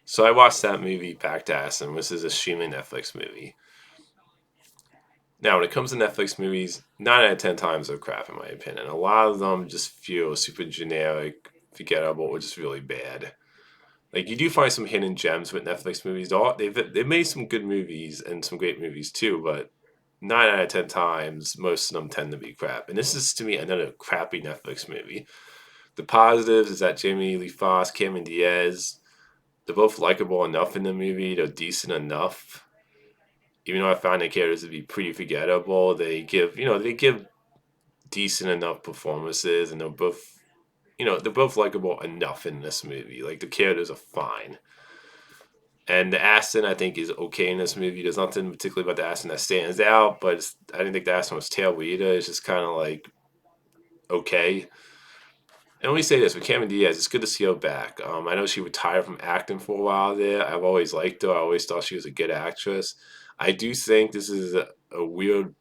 So I watched that movie Back to Aston. This is a streaming Netflix movie. Now, when it comes to Netflix movies, 9 out of 10 times they're crap in my opinion. A lot of them just feel super generic, forgettable, or just really bad. Like you do find some hidden gems with Netflix movies. They've made some good movies and some great movies too, but 9 out of 10 times most of them tend to be crap. And this is to me another crappy Netflix movie. The positives is that Jamie Lee Foxx, Cameron Diaz, they're both likable enough in the movie. They're decent enough. Even though I find the characters to be pretty forgettable, they give decent enough performances, and they're both likable enough in this movie. Like the characters are fine. And the Aston, I think, is okay in this movie. There's nothing particularly about the Aston that stands out, but I didn't think the Aston was terrible either. It's just kind of like okay. And let me say this with Cameron Diaz, it's good to see her back. I know she retired from acting for a while there. I've always liked her. I always thought she was a good actress. I do think this is a weird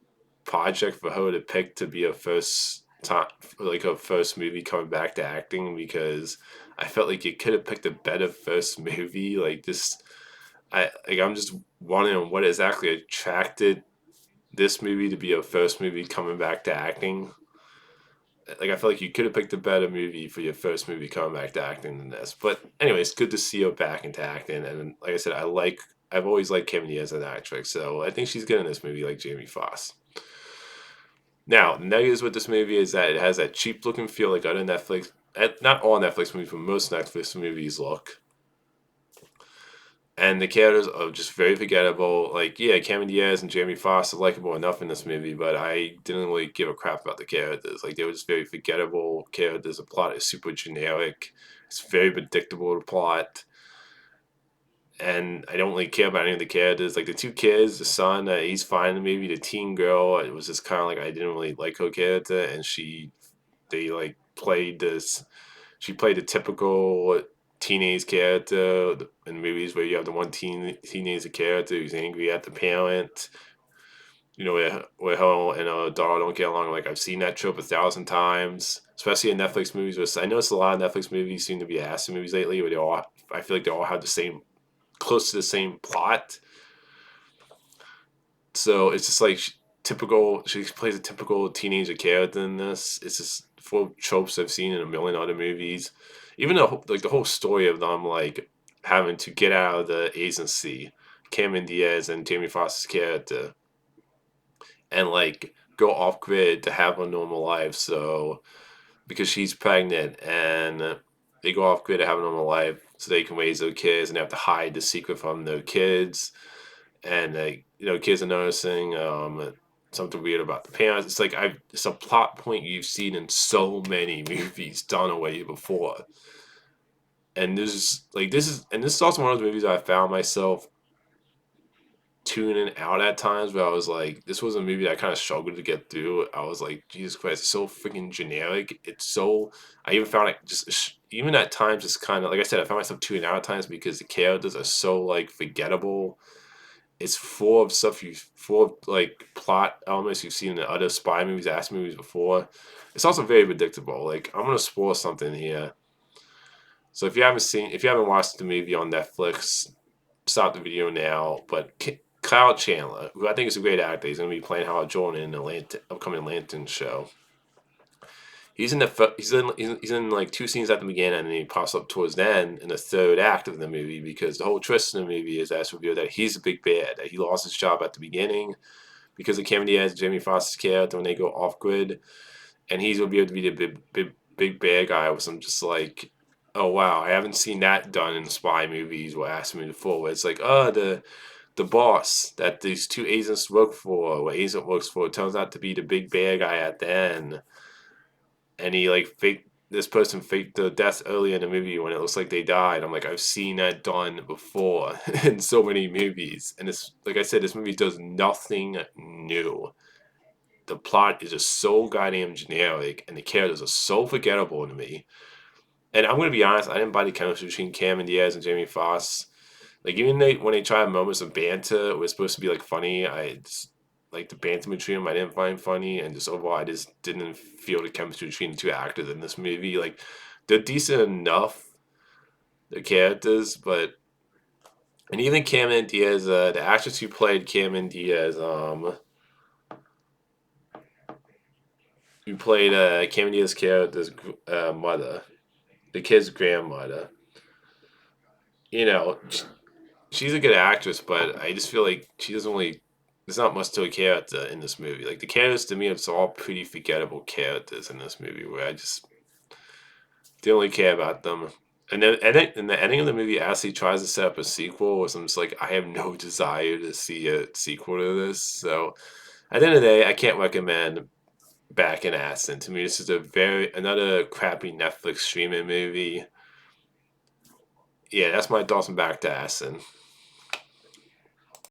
project for her to pick to be her first time, like her first movie coming back to acting, because I felt like you could have picked a better first movie. Like this, I'm just wondering what exactly attracted this movie to be her first movie coming back to acting. Like I feel like you could have picked a better movie for your first movie coming back to acting than this. But anyway, it's good to see her back into acting. And like I said, I've always liked Cameron Diaz as an actress, so I think she's good in this movie, like Jamie Foxx. Now, the negatives with this movie is that it has that cheap looking feel like other Netflix, not all Netflix movies, but most Netflix movies look. And the characters are just very forgettable. Like, yeah, Cameron Diaz and Jamie Foxx are likable enough in this movie, but I didn't really give a crap about the characters. Like, they were just very forgettable characters. The plot is super generic. It's very predictable, the plot. And I don't really care about any of the characters. Like, the two kids, the son, he's fine in the movie. The teen girl, it was just kind of like I didn't really like her character. And they, like, she played the typical teenage character in movies where you have the one teenager character who's angry at the parent. Where her and her daughter don't get along. Like I've seen that trope 1,000 times, especially in Netflix movies. I noticed a lot of Netflix movies seem to be action movies lately, where I feel like they all have close to the same plot. So it's just like typical. She plays a typical teenager character in this. It's just full of tropes I've seen in a million other movies. Even the whole story of them like having to get out of the agency, Cameron Diaz and Jamie Foxx's character, and like go off grid to have a normal life. So because she's pregnant and they go off grid to have a normal life so they can raise their kids and they have to hide the secret from their kids, and kids are noticing something weird about the parents. It's a plot point you've seen in so many movies done away before, and this is also one of those movies I found myself tuning out at times where I was like, this was a movie that I kind of struggled to get through. I was like, Jesus Christ, it's so freaking generic. I even found it even at times, it's kind of, like I said, I found myself tuning out at times because the characters are so, like, forgettable. It's full of like plot elements you've seen in other spy movies, action movies before. It's also very predictable. Like I'm gonna spoil something here. So if you haven't watched the movie on Netflix, stop the video now. But Kyle Chandler, who I think is a great actor, he's gonna be playing Howard Jordan in the upcoming Lantern show. He's in like two scenes at the beginning, and then he pops up towards the end in the third act of the movie, because the whole twist in the movie is that it's revealed that he's a big bad, that he lost his job at the beginning because of Cameron Diaz and Jamie Foxx's character when they go off grid, and he's gonna be able to be the big bad guy. With some just like, oh wow, I haven't seen that done in spy movies or action movies before. Where it's like, oh, the boss that these two agents work for, what agent works for, turns out to be the big bad guy at the end, and he like faked this person faked their death early in the movie when it looks like they died. I'm like, I've seen that done before in so many movies, and it's like I said, this movie does nothing new. The plot is just so goddamn generic, and the characters are so forgettable to me. And I'm gonna be honest, I didn't buy the chemistry between Cameron Diaz and Jamie Foxx. Like even when they try moments of banter, it was supposed to be like funny. I just, like the banter between them, I didn't find funny, and just overall, I just didn't feel the chemistry between the two actors in this movie. Like they're decent enough, the characters, but And even Cameron Diaz, the actress who played Cameron Diaz, who played Cameron Diaz's character's mother, the kid's grandmother. You know, she's a good actress, but I just feel like she doesn't really. There's not much to a character in this movie. Like the characters to me, it's all pretty forgettable characters in this movie where I just didn't really care about them. And then and the ending of the movie actually tries to set up a sequel, which I'm just like, I have no desire to see a sequel to this. So at the end of the day, I can't recommend Back in Aston. To me, this is another crappy Netflix streaming movie. Yeah, that's my thoughts on Back to Aston.